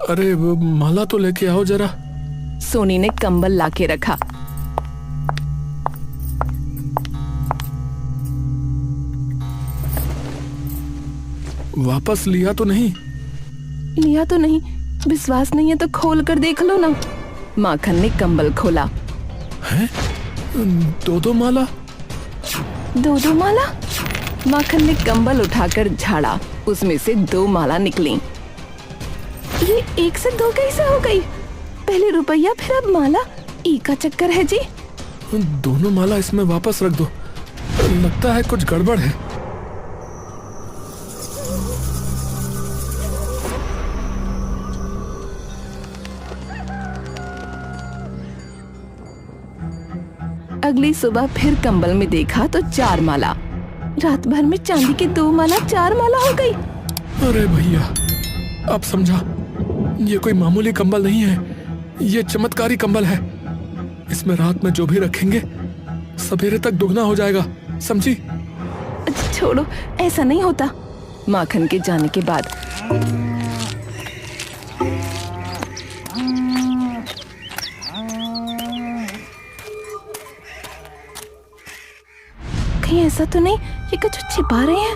अरे वो माला तो लेके आओ जरा। सोनी ने कंबल लाके रखा। वापस लिया तो नहीं? लिया तो नहीं। विश्वास नहीं है तो खोल कर देख लो ना। माखन ने कंबल खोला। हैं? दो माला? दो माला? माखन ने कंबल उठाकर झाड़ा, उसमें से 2 माला निकली। ये 1 से 2 कैसे हो गई? पहले रुपया फिर अब माला, ई का चक्कर है जी। दोनों माला इसमें वापस रख दो, लगता है कुछ गड़बड़ है। अगली सुबह फिर कंबल में देखा तो 4 माला। रात भर में चांदी की 2 माला 4 माला हो गई। अरे भैया, अब समझा, ये कोई मामूली कंबल नहीं है, ये चमत्कारी कंबल है। इसमें रात में जो भी रखेंगे सवेरे तक दुगना हो जाएगा, समझी? अच्छा छोड़ो, ऐसा नहीं होता। माखन के जाने के बाद कहीं ऐसा तो नहीं ये कुछ छिपा रहे हैं?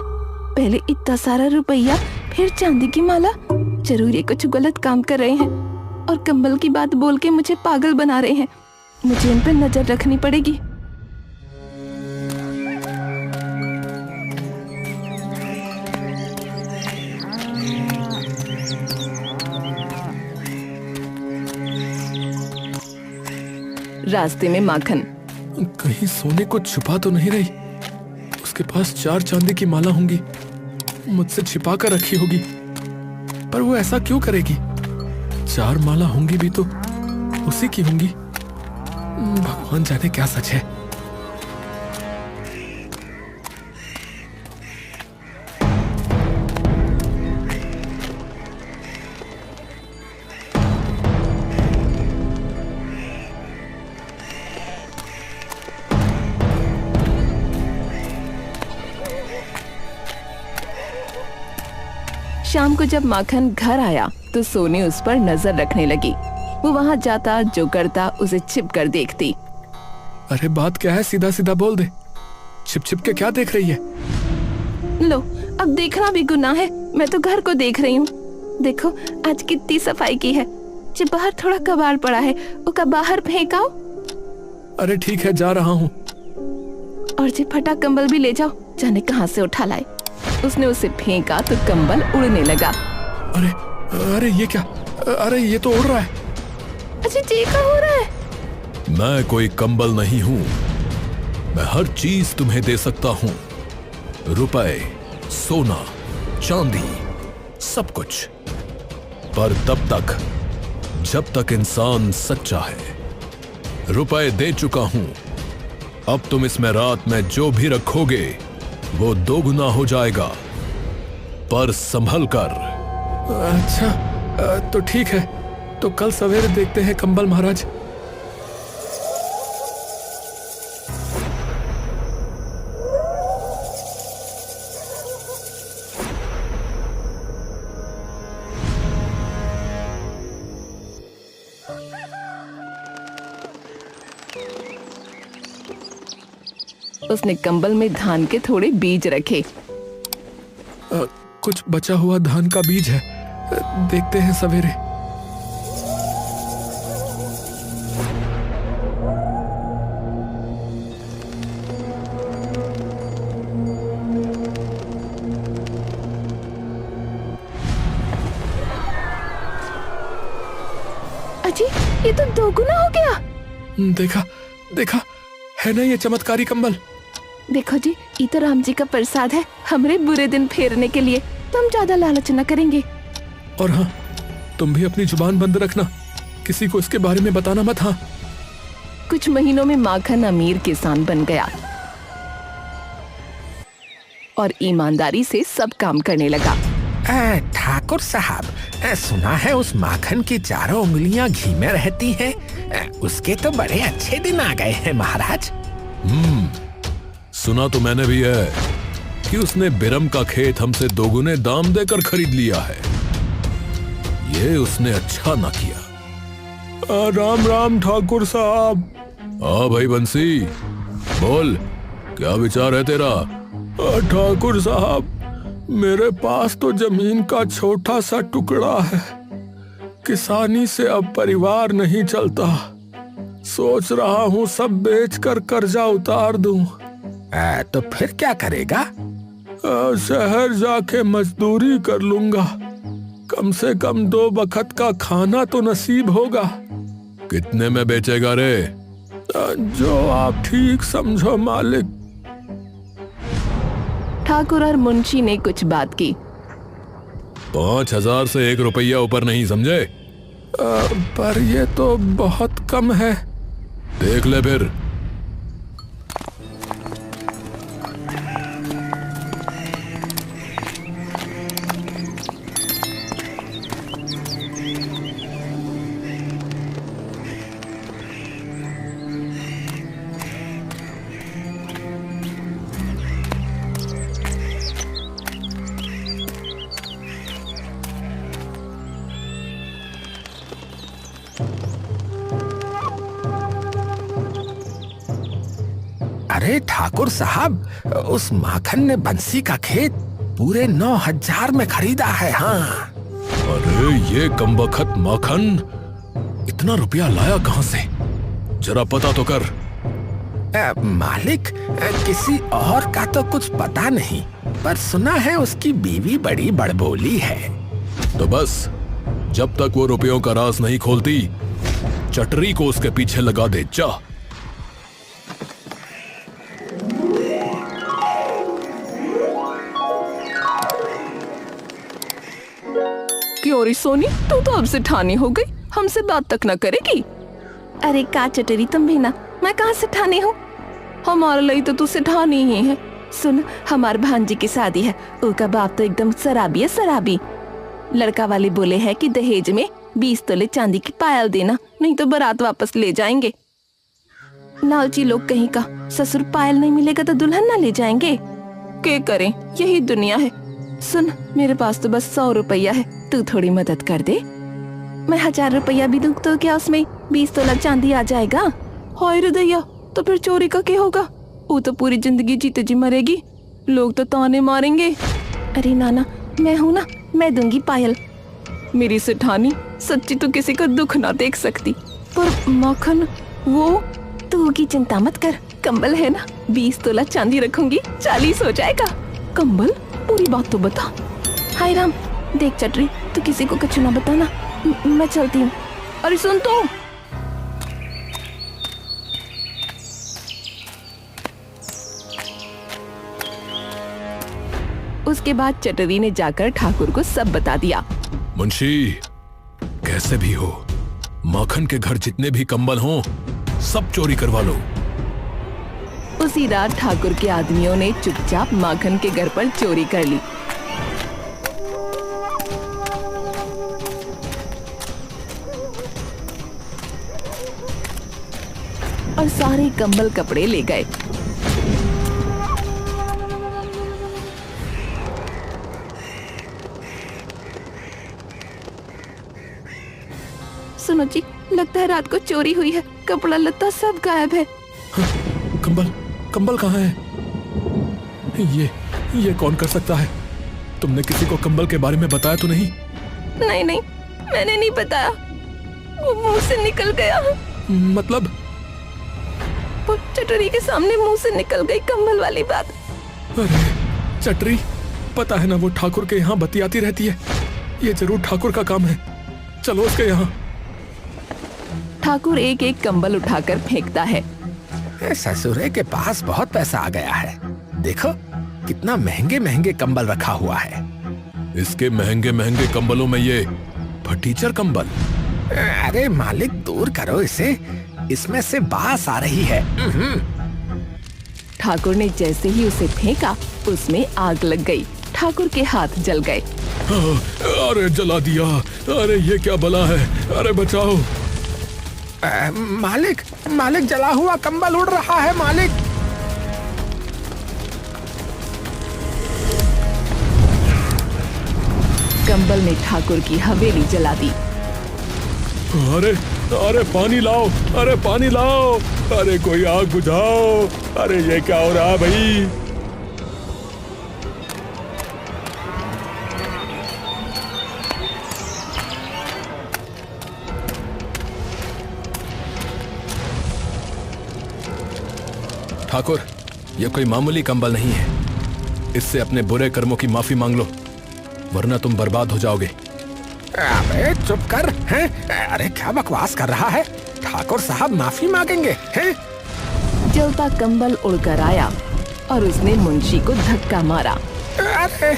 पहले इतना सारा रुपया, फिर चांदी की माला। जरूर ये कुछ गलत काम कर रहे हैं और कंबल की बात बोल के मुझे पागल बना रहे हैं। मुझे इन पर नजर रखनी पड़ेगी। रास्ते में माखन, कहीं सोने को छुपा तो नहीं रही? उसके पास 4 चांदी की माला होंगी, मुझसे छिपा कर रखी होगी। पर वो ऐसा क्यों करेगी? 4 माला होंगी भी तो उसी की होंगी। भगवान जाने क्या सच है। शाम को जब माखन घर आया तो सोनी उस पर नजर रखने लगी। वो वहां जाता, जो करता उसे छिप कर देखती। अरे बात क्या है, सीधा सीधा बोल दे। छिप छिप के क्या देख रही है? लो, अब देखना भी गुनाह है। मैं तो घर को देख रही हूँ। देखो आज कितनी सफाई की है। जो बाहर थोड़ा कबाड़ पड़ा है वो बाहर फेंकाओ। अरे ठीक है, जा रहा हूँ। और जो फटा कंबल भी ले जाओ, जाने कहाँ से उठा लाए। उसने उसे फेंका तो कंबल उड़ने लगा। अरे अरे ये क्या? अरे ये तो उड़ रहा है। अच्छा जी क्या हो रहा है? मैं कोई कंबल नहीं हूँ, मैं हर चीज तुम्हें दे सकता हूँ। रुपए, सोना, चांदी, सब कुछ। पर तब तक जब तक इंसान सच्चा है। रुपए दे चुका हूँ, अब तुम इसमें रात में जो भी रखोगे वो दोगुना हो जाएगा, पर संभल कर। अच्छा तो ठीक है, तो कल सवेरे देखते हैं कंबल महाराज। उसने कंबल में धान के थोड़े बीज रखे। कुछ बचा हुआ धान का बीज है, देखते हैं सवेरे। अजी ये तो दोगुना हो गया। देखा देखा, है ना ये चमत्कारी कंबल? देखो जी, ये तो राम जी का प्रसाद है हमरे बुरे दिन फेरने के लिए। तो हम ज्यादा लालच न करेंगे। और हाँ, तुम भी अपनी जुबान बंद रखना, किसी को इसके बारे में बताना मत। हाँ। कुछ महीनों में माखन अमीर किसान बन गया और ईमानदारी से सब काम करने लगा। ठाकुर साहब, सुना है उस माखन की 4 उंगलियां घी में रहती हैं। उसके तो बड़े अच्छे दिन आ गए हैं महाराज। सुना तो मैंने भी है कि उसने बिरम का खेत हमसे दोगुने दाम देकर खरीद लिया है। ये उसने अच्छा ना किया। राम राम ठाकुर साहब। हाँ भाई बंसी, बोल क्या विचार है तेरा? ठाकुर साहब, मेरे पास तो जमीन का छोटा सा टुकड़ा है। किसानी से अब परिवार नहीं चलता। सोच रहा हूँ सब बेचकर कर्जा उतार दूं। तो फिर क्या करेगा? शहर जाके मजदूरी कर लूंगा। कम से कम 2 वक्त का खाना तो नसीब होगा। कितने में बेचेगा रे? जो आप ठीक समझो मालिक। ठाकुर और मुंशी ने कुछ बात की। 5,000 से 1 रुपया ऊपर नहीं, समझे? पर ये तो बहुत कम है। देख ले फिर। अरे ठाकुर साहब, उस माखन ने बंसी का खेत पूरे 9,000 में खरीदा है। हाँ। अरे ये कमबख्त माखन इतना रुपया लाया कहां से? जरा पता तो कर। मालिक, किसी और का तो कुछ पता नहीं, पर सुना है उसकी बीवी बड़ी बड़बोली है। तो बस जब तक वो रुपयों का राज नहीं खोलती, चटरी को उसके पीछे लगा दे। जा। क्यों रे सोनी, तू तो अब से ठानी हो गई, हमसे बात तक न करेगी? अरे का चटरी तुम भी ना, मैं कहाँ से ठानी हूँ? हमारे लिए तो तू से ठानी ही है। सुन, हमार भांजी की शादी है, उसका बाप तो एकदम शराबी है, शराबी। लड़का वाले बोले है कि दहेज में 20 तोले चांदी की पायल देना, नहीं तो बारात वापस ले जाएंगे। लालची लोग कहीं का, ससुर पायल नहीं मिलेगा तो दुल्हन ना ले जाएंगे। क्या करें, यही दुनिया है। सुन, मेरे पास तो बस 100 रुपया है, तू थोड़ी मदद कर दे। मैं 1000 रुपया भी दूं तो क्या उसमें 20 तोला चांदी आ जाएगा? हाय रे दैया, तो फिर चोरी का क्या होगा? वो तो पूरी जिंदगी जीते जी मरेगी, लोग तो ताने मारेंगे। अरे नाना, मैं हूँ ना, मैं दूंगी पायल। मेरी सेठानी सच्ची तो किसी का दुख ना देख सकती, पर माखन वो, तू की चिंता मत कर, कंबल है ना, 20 तोला चांदी रखूंगी, 40 हो जाएगा। कंबल? पूरी बात तो बता। हाय राम, देख चटरी, तू किसी को कुछ ना बताना, मैं चलती हूँ। अरे सुन तो। उसके बाद चटरी ने जाकर ठाकुर को सब बता दिया। मुंशी, कैसे भी हो, माखन के घर जितने भी कंबल हों, सब चोरी करवा लो। उसी रात ठाकुर के आदमियों ने चुपचाप माखन के घर पर चोरी कर ली। और सारे कंबल कपड़े ले गए। सुनो जी, लगता है रात को चोरी हुई है, कपड़ा लत्ता सब गायब है। हाँ, कंबल कहाँ है? ये कौन कर सकता है? तुमने किसी को कंबल के बारे में बताया तो नहीं? नहीं, मैंने नहीं बताया, वो मुंह से निकल गया। मतलब? वो चटरी के सामने मुंह से निकल गई कंबल वाली बात। अरे चटरी, पता है ना वो ठाकुर के यहाँ बतियाती रहती है। ये जरूर ठाकुर का काम है, चलो उसके यहाँ। ठाकुर एक एक कंबल उठाकर फेंकता है। ससुरे के पास बहुत पैसा आ गया है, देखो कितना महंगे महंगे कंबल रखा हुआ है। इसके महंगे महंगे कंबलों में ये फटीचर कंबल। अरे मालिक, दूर करो इसे, इसमें से बास आ रही है। ठाकुर ने जैसे ही उसे फेंका, उसमें आग लग गई। ठाकुर के हाथ जल गए। अरे जला दिया, अरे ये क्या बला है, अरे बचाओ। मालिक, जला हुआ कंबल उड़ रहा है मालिक। कंबल ने ठाकुर की हवेली जला दी। अरे अरे पानी लाओ, अरे पानी लाओ, अरे कोई आग बुझाओ, अरे ये क्या हो रहा है भाई? ठाकुर, यह कोई मामूली कंबल नहीं है। इससे अपने बुरे कर्मों की माफी मांग लो, वरना तुम बर्बाद हो जाओगे। अबे चुप कर, हैं? अरे क्या बकवास कर रहा है? ठाकुर साहब माफी मांगेंगे, हैं? जलता कंबल उड़कर आया और उसने मुंशी को धक्का मारा। अरे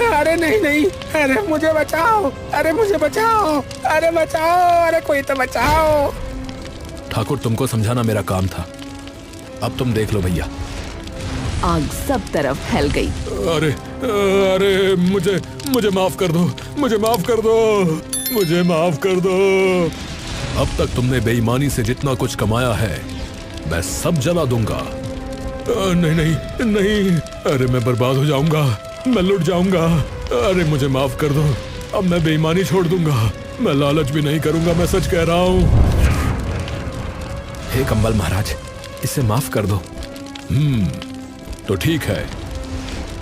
अरे नहीं नहीं, अरे मुझे बचाओ, अरे मुझे बचाओ, अरे बचाओ, अरे कोई तो बचाओ। ठाकुर, तुमको समझाना मेरा काम था, अब तुम देख लो भैया। आग सब तरफ फैल गई। अरे अरे मुझे माफ कर दो, मुझे माफ कर दो, मुझे माफ कर दो। अब तक तुमने बेईमानी से जितना कुछ कमाया है मैं सब जला दूंगा। नहीं नहीं नहीं, अरे मैं बर्बाद हो जाऊंगा, मैं लुट जाऊंगा। अरे मुझे माफ कर दो, अब मैं बेईमानी छोड़ दूंगा, मैं लालच भी नहीं करूंगा, मैं सच कह रहा हूं। हे कंबल महाराज, इसे माफ कर दो। तो ठीक है,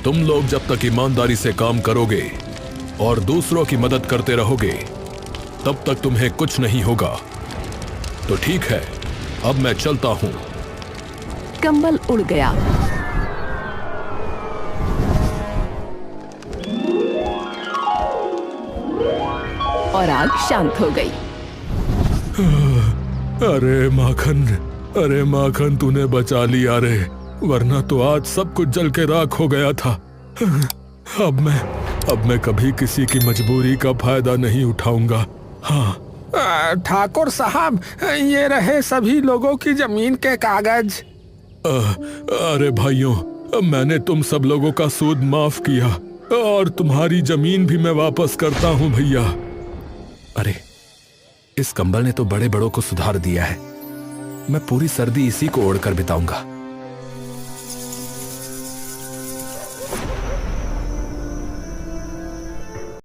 तुम लोग जब तक ईमानदारी से काम करोगे और दूसरों की मदद करते रहोगे तब तक तुम्हें कुछ नहीं होगा। तो ठीक है, अब मैं चलता हूं। कंबल उड़ गया। और आग शांत हो गई। अरे माखन, अरे माखन, तूने बचा लिया रे, वरना तो आज सब कुछ जल के राख हो गया था। अब मैं कभी किसी की मजबूरी का फायदा नहीं उठाऊंगा। हाँ। ठाकुर साहब, ये रहे सभी लोगों की जमीन के कागज। अरे भाइयों, मैंने तुम सब लोगों का सूद माफ किया और तुम्हारी जमीन भी मैं वापस करता हूँ भैया। अरे इस कंबल ने तो बड़े बड़ों को सुधार दिया है, मैं पूरी सर्दी इसी को ओढ़कर बिताऊंगा।